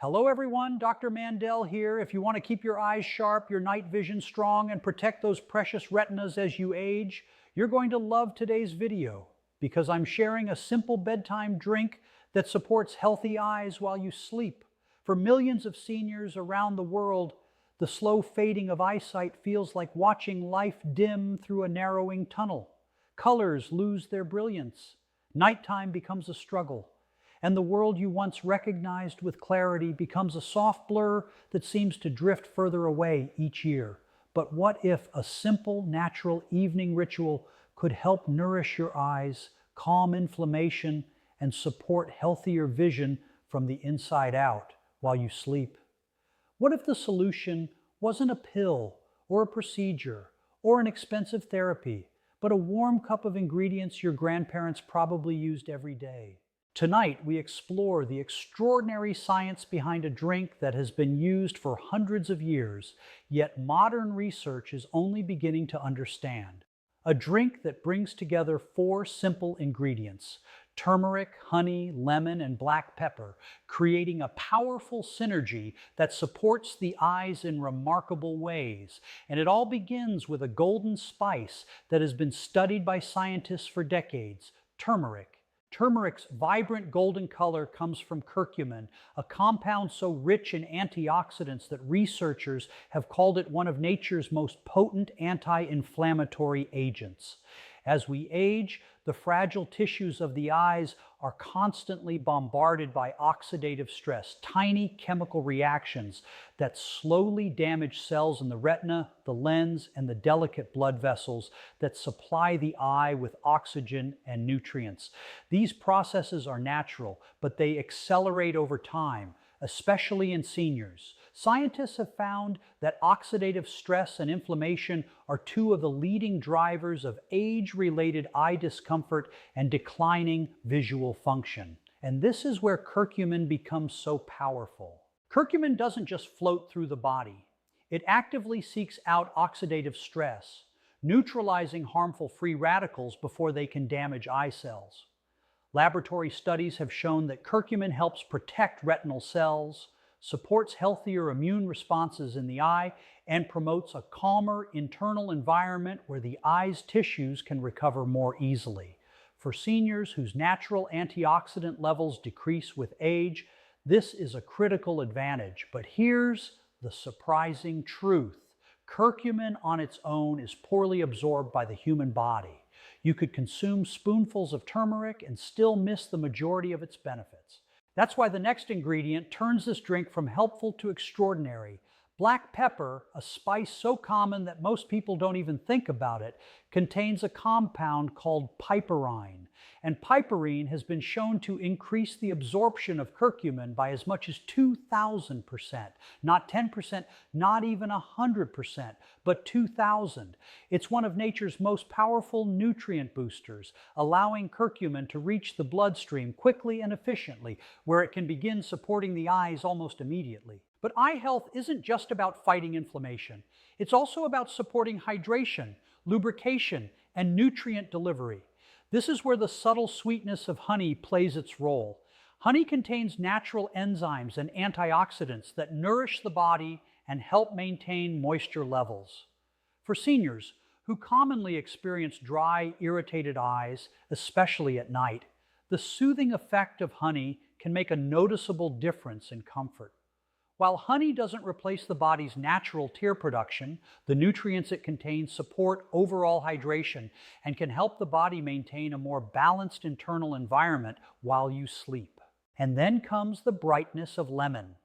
Hello everyone, Dr. Mandell here. If you want to keep your eyes sharp, your night vision strong, and protect those precious retinas as you age, you're going to love today's video because I'm sharing a simple bedtime drink that supports healthy eyes while you sleep. For millions of seniors around the world, the slow fading of eyesight feels like watching life dim through a narrowing tunnel. Colors lose their brilliance. Nighttime becomes a struggle. And the world you once recognized with clarity becomes a soft blur that seems to drift further away each year. But what if a simple, natural evening ritual could help nourish your eyes, calm inflammation, and support healthier vision from the inside out while you sleep? What if the solution wasn't a pill or a procedure or an expensive therapy, but a warm cup of ingredients your grandparents probably used every day? Tonight, we explore the extraordinary science behind a drink that has been used for hundreds of years, yet modern research is only beginning to understand. A drink that brings together four simple ingredients: turmeric, honey, lemon, and black pepper, creating a powerful synergy that supports the eyes in remarkable ways. And it all begins with a golden spice that has been studied by scientists for decades: turmeric. Turmeric's vibrant golden color comes from curcumin, a compound so rich in antioxidants that researchers have called it one of nature's most potent anti-inflammatory agents. As we age, the fragile tissues of the eyes are constantly bombarded by oxidative stress, tiny chemical reactions that slowly damage cells in the retina, the lens, and the delicate blood vessels that supply the eye with oxygen and nutrients. These processes are natural, but they accelerate over time, especially in seniors. Scientists have found that oxidative stress and inflammation are two of the leading drivers of age-related eye discomfort and declining visual function. And this is where curcumin becomes so powerful. Curcumin doesn't just float through the body. It actively seeks out oxidative stress, neutralizing harmful free radicals before they can damage eye cells. Laboratory studies have shown that curcumin helps protect retinal cells, supports healthier immune responses in the eye, and promotes a calmer internal environment where the eye's tissues can recover more easily. For seniors whose natural antioxidant levels decrease with age, this is a critical advantage. But here's the surprising truth: curcumin on its own is poorly absorbed by the human body. You could consume spoonfuls of turmeric and still miss the majority of its benefits. That's why the next ingredient turns this drink from helpful to extraordinary. Black pepper, a spice so common that most people don't even think about it, contains a compound called piperine. And piperine has been shown to increase the absorption of curcumin by as much as 2,000%. Not 10%, not even 100%, but 2,000. It's one of nature's most powerful nutrient boosters, allowing curcumin to reach the bloodstream quickly and efficiently, where it can begin supporting the eyes almost immediately. But eye health isn't just about fighting inflammation. It's also about supporting hydration, lubrication, and nutrient delivery. This is where the subtle sweetness of honey plays its role. Honey contains natural enzymes and antioxidants that nourish the body and help maintain moisture levels. For seniors who commonly experience dry, irritated eyes, especially at night, the soothing effect of honey can make a noticeable difference in comfort. While honey doesn't replace the body's natural tear production, the nutrients it contains support overall hydration and can help the body maintain a more balanced internal environment while you sleep. And then comes the brightness of lemon.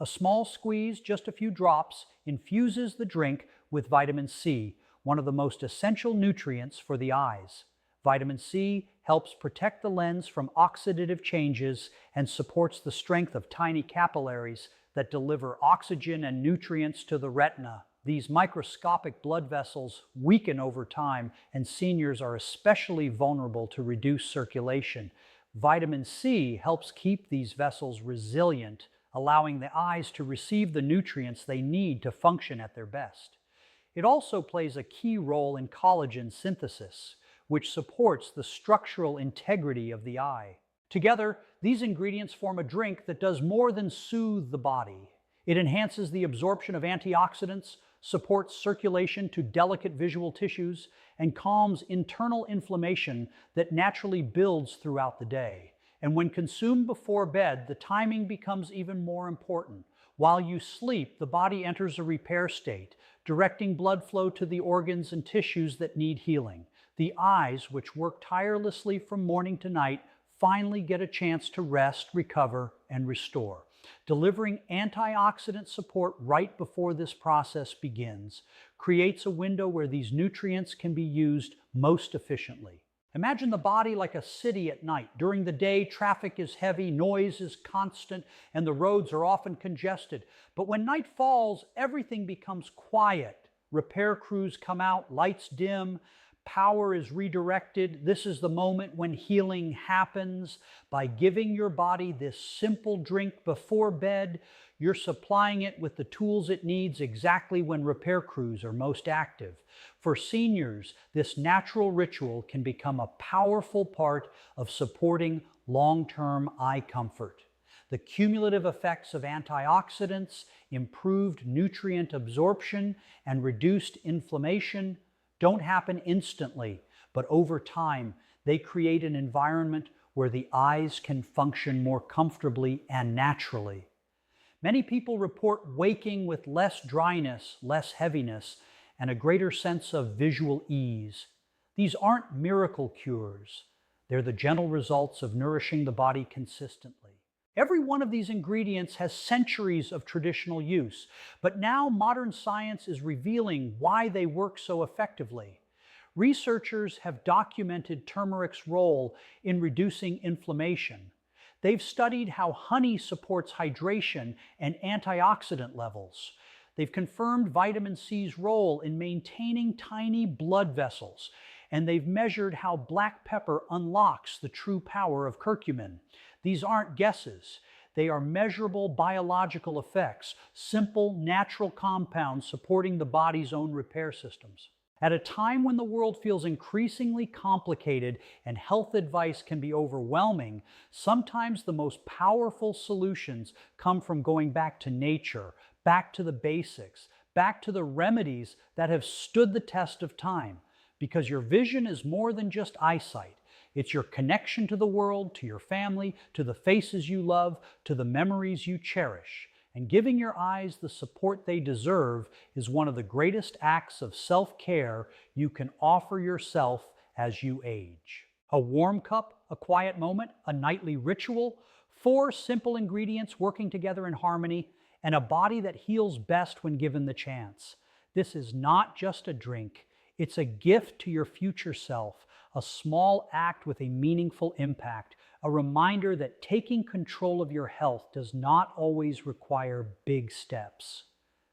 A small squeeze, just a few drops, infuses the drink with vitamin C, one of the most essential nutrients for the eyes. Vitamin C helps protect the lens from oxidative changes and supports the strength of tiny capillaries that deliver oxygen and nutrients to the retina. These microscopic blood vessels weaken over time, and seniors are especially vulnerable to reduced circulation. Vitamin C helps keep these vessels resilient, allowing the eyes to receive the nutrients they need to function at their best. It also plays a key role in collagen synthesis, which supports the structural integrity of the eye. Together, these ingredients form a drink that does more than soothe the body. It enhances the absorption of antioxidants, supports circulation to delicate visual tissues, and calms internal inflammation that naturally builds throughout the day. And when consumed before bed, the timing becomes even more important. While you sleep, the body enters a repair state, directing blood flow to the organs and tissues that need healing. The eyes, which work tirelessly from morning to night, finally get a chance to rest, recover, and restore. Delivering antioxidant support right before this process begins creates a window where these nutrients can be used most efficiently. Imagine the body like a city at night. During the day, traffic is heavy, noise is constant, and the roads are often congested. But when night falls, everything becomes quiet. Repair crews come out, lights dim, power is redirected. This is the moment when healing happens. By giving your body this simple drink before bed, you're supplying it with the tools it needs exactly when repair crews are most active. For seniors, this natural ritual can become a powerful part of supporting long-term eye comfort. The cumulative effects of antioxidants, improved nutrient absorption, and reduced inflammation don't happen instantly, but over time, they create an environment where the eyes can function more comfortably and naturally. Many people report waking with less dryness, less heaviness, and a greater sense of visual ease. These aren't miracle cures. They're the gentle results of nourishing the body consistently. Every one of these ingredients has centuries of traditional use, but now modern science is revealing why they work so effectively. Researchers have documented turmeric's role in reducing inflammation. They've studied how honey supports hydration and antioxidant levels. They've confirmed vitamin C's role in maintaining tiny blood vessels, and they've measured how black pepper unlocks the true power of curcumin. These aren't guesses. They are measurable biological effects, simple natural compounds supporting the body's own repair systems. At a time when the world feels increasingly complicated and health advice can be overwhelming, sometimes the most powerful solutions come from going back to nature, back to the basics, back to the remedies that have stood the test of time. Because your vision is more than just eyesight. It's your connection to the world, to your family, to the faces you love, to the memories you cherish. And giving your eyes the support they deserve is one of the greatest acts of self-care you can offer yourself as you age. A warm cup, a quiet moment, a nightly ritual, 4 simple ingredients working together in harmony, and a body that heals best when given the chance. This is not just a drink. It's a gift to your future self, a small act with a meaningful impact, a reminder that taking control of your health does not always require big steps.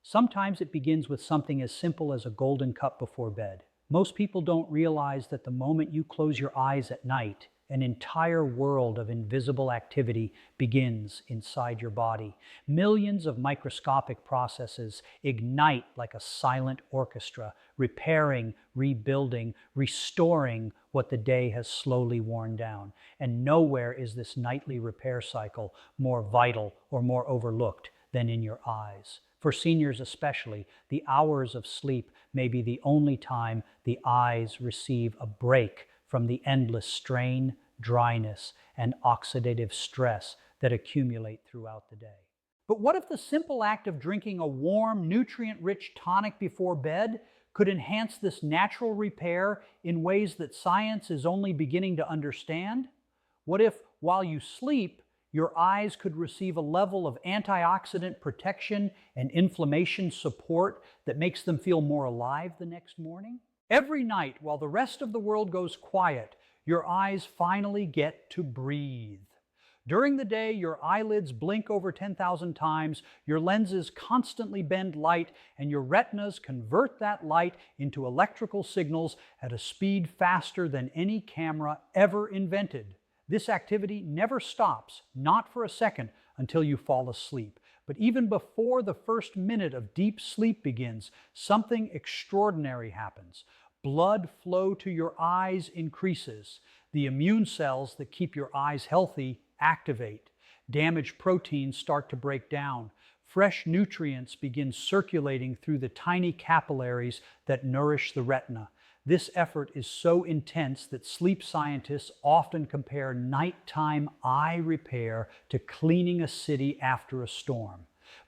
Sometimes it begins with something as simple as a golden cup before bed. Most people don't realize that the moment you close your eyes at night, an entire world of invisible activity begins inside your body. Millions of microscopic processes ignite like a silent orchestra, repairing, rebuilding, restoring what the day has slowly worn down. And nowhere is this nightly repair cycle more vital or more overlooked than in your eyes. For seniors especially, the hours of sleep may be the only time the eyes receive a break from the endless strain, dryness, and oxidative stress that accumulate throughout the day. But what if the simple act of drinking a warm, nutrient-rich tonic before bed could enhance this natural repair in ways that science is only beginning to understand? What if, while you sleep, your eyes could receive a level of antioxidant protection and inflammation support that makes them feel more alive the next morning? Every night, while the rest of the world goes quiet, your eyes finally get to breathe. During the day, your eyelids blink over 10,000 times, your lenses constantly bend light, and your retinas convert that light into electrical signals at a speed faster than any camera ever invented. This activity never stops, not for a second, until you fall asleep. But even before the first minute of deep sleep begins, something extraordinary happens. Blood flow to your eyes increases. The immune cells that keep your eyes healthy activate. Damaged proteins start to break down. Fresh nutrients begin circulating through the tiny capillaries that nourish the retina. This effort is so intense that sleep scientists often compare nighttime eye repair to cleaning a city after a storm.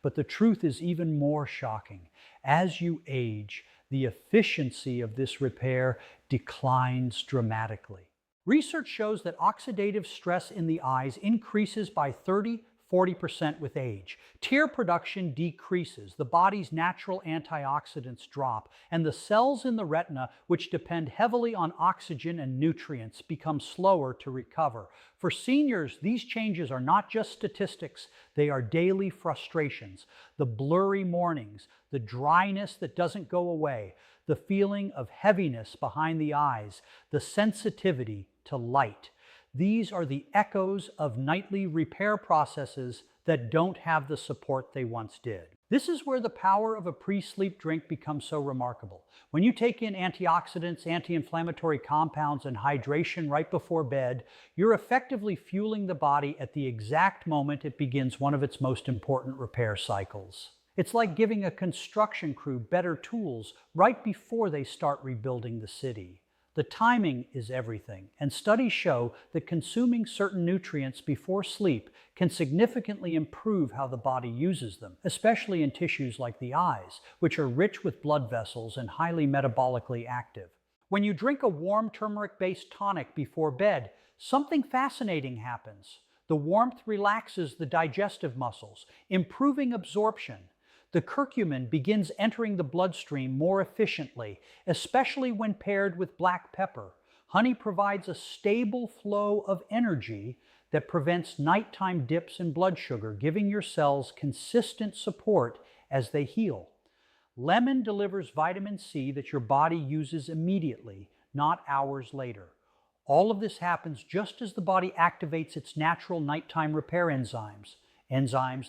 But the truth is even more shocking. As you age, the efficiency of this repair declines dramatically. Research shows that oxidative stress in the eyes increases by 30–40% with age. Tear production decreases, the body's natural antioxidants drop, and the cells in the retina, which depend heavily on oxygen and nutrients, become slower to recover. For seniors, these changes are not just statistics, they are daily frustrations. The blurry mornings, the dryness that doesn't go away, the feeling of heaviness behind the eyes, the sensitivity to light. These are the echoes of nightly repair processes that don't have the support they once did. This is where the power of a pre-sleep drink becomes so remarkable. When you take in antioxidants, anti-inflammatory compounds, and hydration right before bed, you're effectively fueling the body at the exact moment it begins one of its most important repair cycles. It's like giving a construction crew better tools right before they start rebuilding the city. The timing is everything, and studies show that consuming certain nutrients before sleep can significantly improve how the body uses them, especially in tissues like the eyes, which are rich with blood vessels and highly metabolically active. When you drink a warm turmeric-based tonic before bed, something fascinating happens. The warmth relaxes the digestive muscles, improving absorption. The curcumin begins entering the bloodstream more efficiently, especially when paired with black pepper. Honey provides a stable flow of energy that prevents nighttime dips in blood sugar, giving your cells consistent support as they heal. Lemon delivers vitamin C that your body uses immediately, not hours later. All of this happens just as the body activates its natural nighttime repair enzymes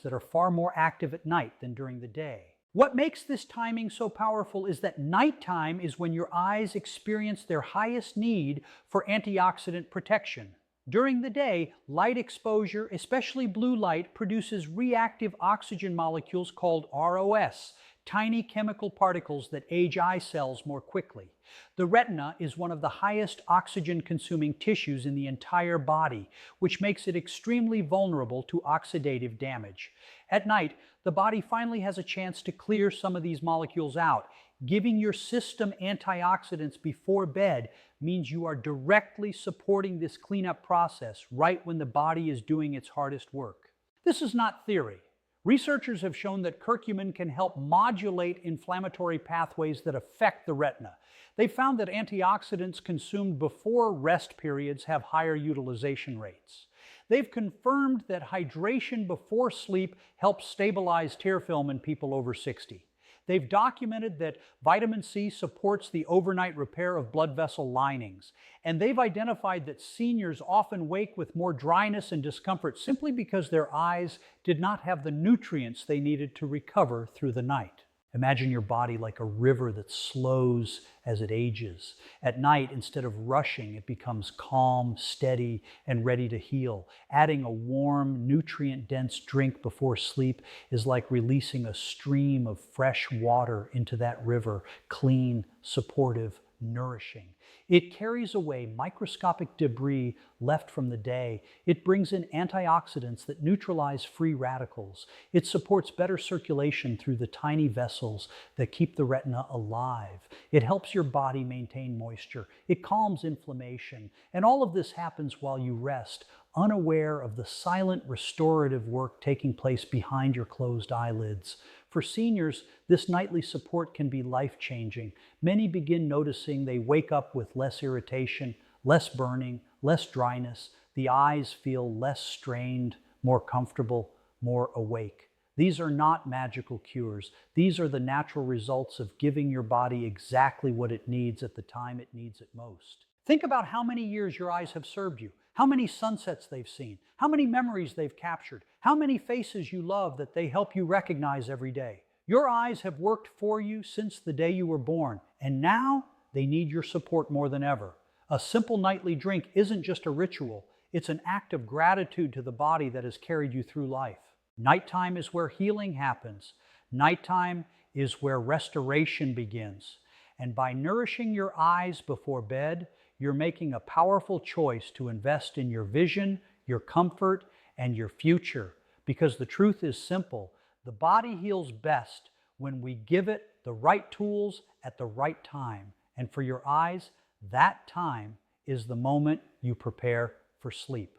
that are far more active at night than during the day. What makes this timing so powerful is that nighttime is when your eyes experience their highest need for antioxidant protection. During the day, light exposure, especially blue light, produces reactive oxygen molecules called ROS, tiny chemical particles that age eye cells more quickly. The retina is one of the highest oxygen-consuming tissues in the entire body, which makes it extremely vulnerable to oxidative damage. At night, the body finally has a chance to clear some of these molecules out. Giving your system antioxidants before bed means you are directly supporting this cleanup process right when the body is doing its hardest work. This is not theory. Researchers have shown that curcumin can help modulate inflammatory pathways that affect the retina. They found that antioxidants consumed before rest periods have higher utilization rates. They've confirmed that hydration before sleep helps stabilize tear film in people over 60. They've documented that vitamin C supports the overnight repair of blood vessel linings. And they've identified that seniors often wake with more dryness and discomfort simply because their eyes did not have the nutrients they needed to recover through the night. Imagine your body like a river that slows as it ages. At night, instead of rushing, it becomes calm, steady, and ready to heal. Adding a warm, nutrient-dense drink before sleep is like releasing a stream of fresh water into that river, clean, supportive, nourishing. It carries away microscopic debris left from the day. It brings in antioxidants that neutralize free radicals. It supports better circulation through the tiny vessels that keep the retina alive. It helps your body maintain moisture. It calms inflammation. And all of this happens while you rest, unaware of the silent restorative work taking place behind your closed eyelids. For seniors, this nightly support can be life-changing. Many begin noticing they wake up with less irritation, less burning, less dryness. The eyes feel less strained, more comfortable, more awake. These are not magical cures. These are the natural results of giving your body exactly what it needs at the time it needs it most. Think about how many years your eyes have served you, how many sunsets they've seen, how many memories they've captured, how many faces you love that they help you recognize every day. Your eyes have worked for you since the day you were born, and now they need your support more than ever. A simple nightly drink isn't just a ritual, it's an act of gratitude to the body that has carried you through life. Nighttime is where healing happens. Nighttime is where restoration begins. And by nourishing your eyes before bed, you're making a powerful choice to invest in your vision, your comfort, and your future. Because the truth is simple. The body heals best when we give it the right tools at the right time. And for your eyes, that time is the moment you prepare for sleep.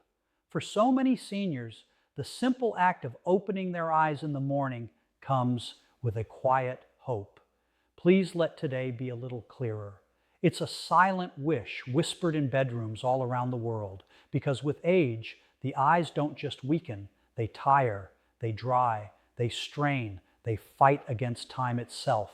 For so many seniors, the simple act of opening their eyes in the morning comes with a quiet hope. Please let today be a little clearer. It's a silent wish whispered in bedrooms all around the world, because with age, the eyes don't just weaken, they tire, they dry, they strain, they fight against time itself.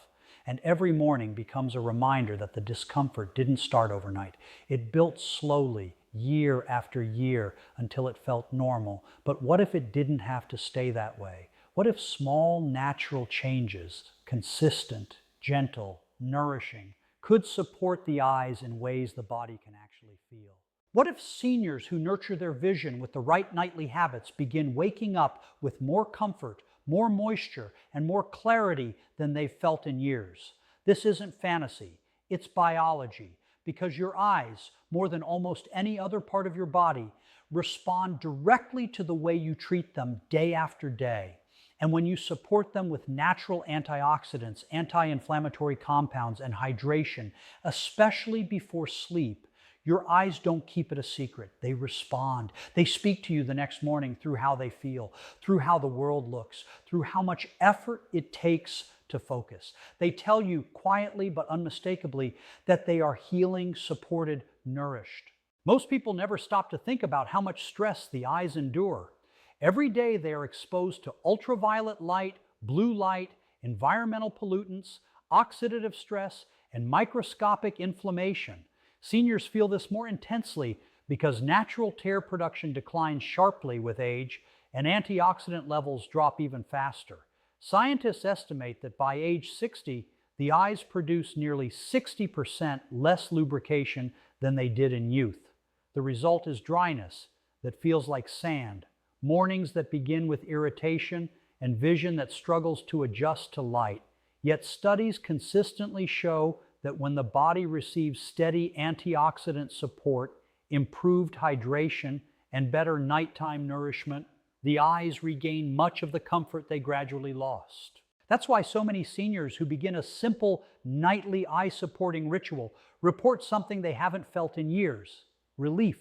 And every morning becomes a reminder that the discomfort didn't start overnight. It built slowly, year after year, until it felt normal. But what if it didn't have to stay that way? What if small, natural changes, consistent, gentle, nourishing, could support the eyes in ways the body can actually feel? What if seniors who nurture their vision with the right nightly habits begin waking up with more comfort, more moisture, and more clarity than they've felt in years? This isn't fantasy, it's biology, because your eyes, more than almost any other part of your body, respond directly to the way you treat them day after day. And when you support them with natural antioxidants, anti-inflammatory compounds, and hydration, especially before sleep, your eyes don't keep it a secret. They respond. They speak to you the next morning through how they feel, through how the world looks, through how much effort it takes to focus. They tell you quietly but unmistakably that they are healing, supported, nourished. Most people never stop to think about how much stress the eyes endure. Every day they are exposed to ultraviolet light, blue light, environmental pollutants, oxidative stress, and microscopic inflammation. Seniors feel this more intensely because natural tear production declines sharply with age and antioxidant levels drop even faster. Scientists estimate that by age 60, the eyes produce nearly 60% less lubrication than they did in youth. The result is dryness that feels like sand, mornings that begin with irritation, and vision that struggles to adjust to light. Yet studies consistently show that when the body receives steady antioxidant support, improved hydration, and better nighttime nourishment, the eyes regain much of the comfort they gradually lost. That's why so many seniors who begin a simple nightly eye-supporting ritual report something they haven't felt in years: relief.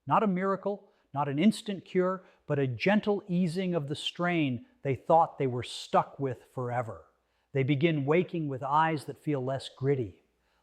Not a miracle, not an instant cure, but a gentle easing of the strain they thought they were stuck with forever. They begin waking with eyes that feel less gritty,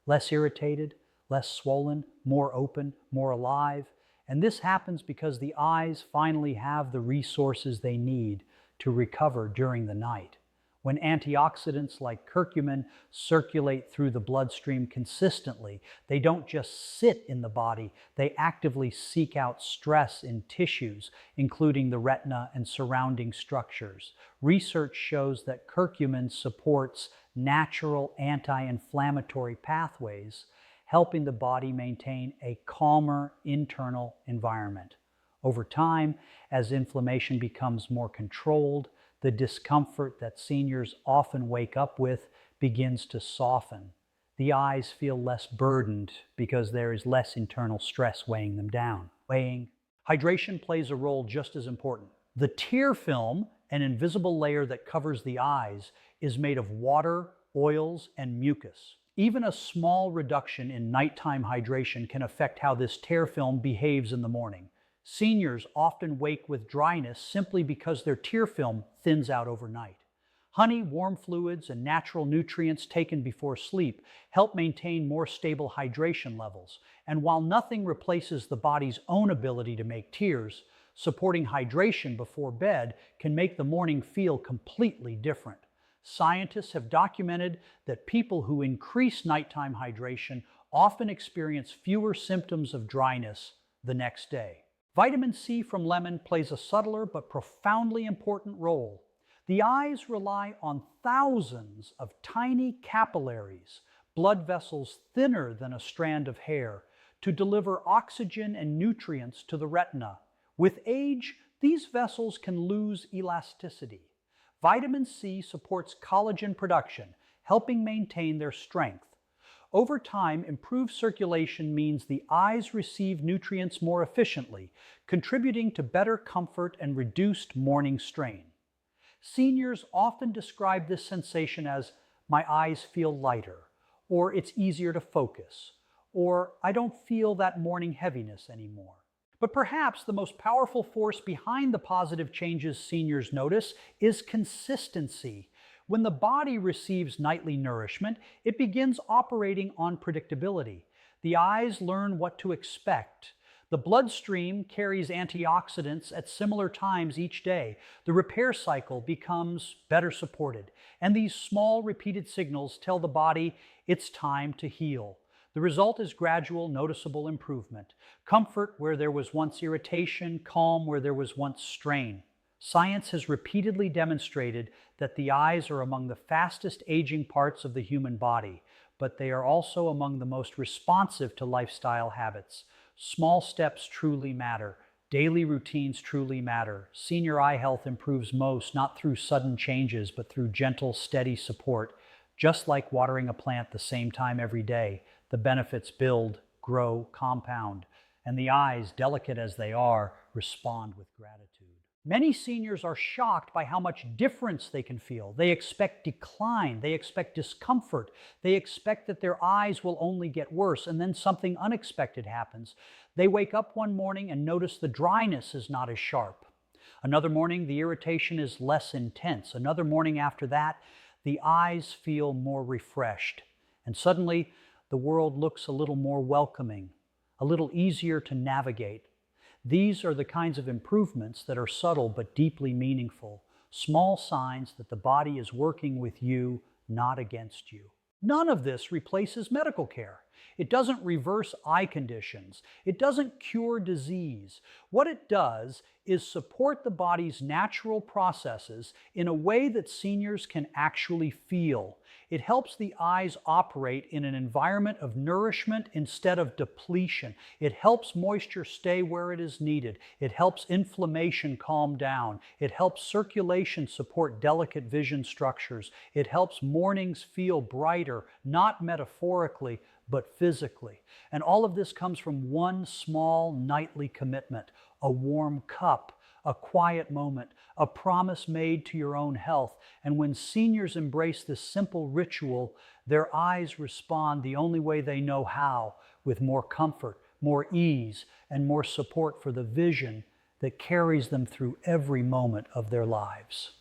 less irritated, less swollen, more open, more alive. And this happens because the eyes finally have the resources they need to recover during the night. When antioxidants like curcumin circulate through the bloodstream consistently, they don't just sit in the body, they actively seek out stress in tissues, including the retina and surrounding structures. Research shows that curcumin supports natural anti-inflammatory pathways, helping the body maintain a calmer internal environment. Over time, as inflammation becomes more controlled, the discomfort that seniors often wake up with begins to soften. The eyes feel less burdened because there is less internal stress weighing them down. Hydration plays a role just as important. The tear film, an invisible layer that covers the eyes, is made of water, oils, and mucus. Even a small reduction in nighttime hydration can affect how this tear film behaves in the morning. Seniors often wake with dryness simply because their tear film thins out overnight. Honey, warm fluids, and natural nutrients taken before sleep help maintain more stable hydration levels. And while nothing replaces the body's own ability to make tears, supporting hydration before bed can make the morning feel completely different. Scientists have documented that people who increase nighttime hydration often experience fewer symptoms of dryness the next day. Vitamin C from lemon plays a subtler but profoundly important role. The eyes rely on thousands of tiny capillaries, blood vessels thinner than a strand of hair, to deliver oxygen and nutrients to the retina. With age, these vessels can lose elasticity. Vitamin C supports collagen production, helping maintain their strength. Over time, improved circulation means the eyes receive nutrients more efficiently, contributing to better comfort and reduced morning strain. Seniors often describe this sensation as, "My eyes feel lighter," or "It's easier to focus," or "I don't feel that morning heaviness anymore." But perhaps the most powerful force behind the positive changes seniors notice is consistency. When the body receives nightly nourishment, it begins operating on predictability. The eyes learn what to expect. The bloodstream carries antioxidants at similar times each day. The repair cycle becomes better supported. And these small repeated signals tell the body it's time to heal. The result is gradual, noticeable improvement. Comfort where there was once irritation, calm where there was once strain. Science has repeatedly demonstrated that the eyes are among the fastest aging parts of the human body, but they are also among the most responsive to lifestyle habits. Small steps truly matter. Daily routines truly matter. Senior eye health improves most not through sudden changes, but through gentle, steady support. Just like watering a plant the same time every day, the benefits build, grow, compound, and the eyes, delicate as they are, respond with gratitude. Many seniors are shocked by how much difference they can feel. They expect decline, they expect discomfort, they expect that their eyes will only get worse, and then something unexpected happens. They wake up one morning and notice the dryness is not as sharp. Another morning, the irritation is less intense. Another morning after that, the eyes feel more refreshed. And suddenly, the world looks a little more welcoming, a little easier to navigate. These are the kinds of improvements that are subtle but deeply meaningful, small signs that the body is working with you, not against you. None of this replaces medical care. It doesn't reverse eye conditions. It doesn't cure disease. What it does is support the body's natural processes in a way that seniors can actually feel. It helps the eyes operate in an environment of nourishment instead of depletion. It helps moisture stay where it is needed. It helps inflammation calm down. It helps circulation support delicate vision structures. It helps mornings feel brighter, not metaphorically, but physically. And all of this comes from one small nightly commitment: a warm cup, a quiet moment, a promise made to your own health. And when seniors embrace this simple ritual, their eyes respond the only way they know how, with more comfort, more ease, and more support for the vision that carries them through every moment of their lives.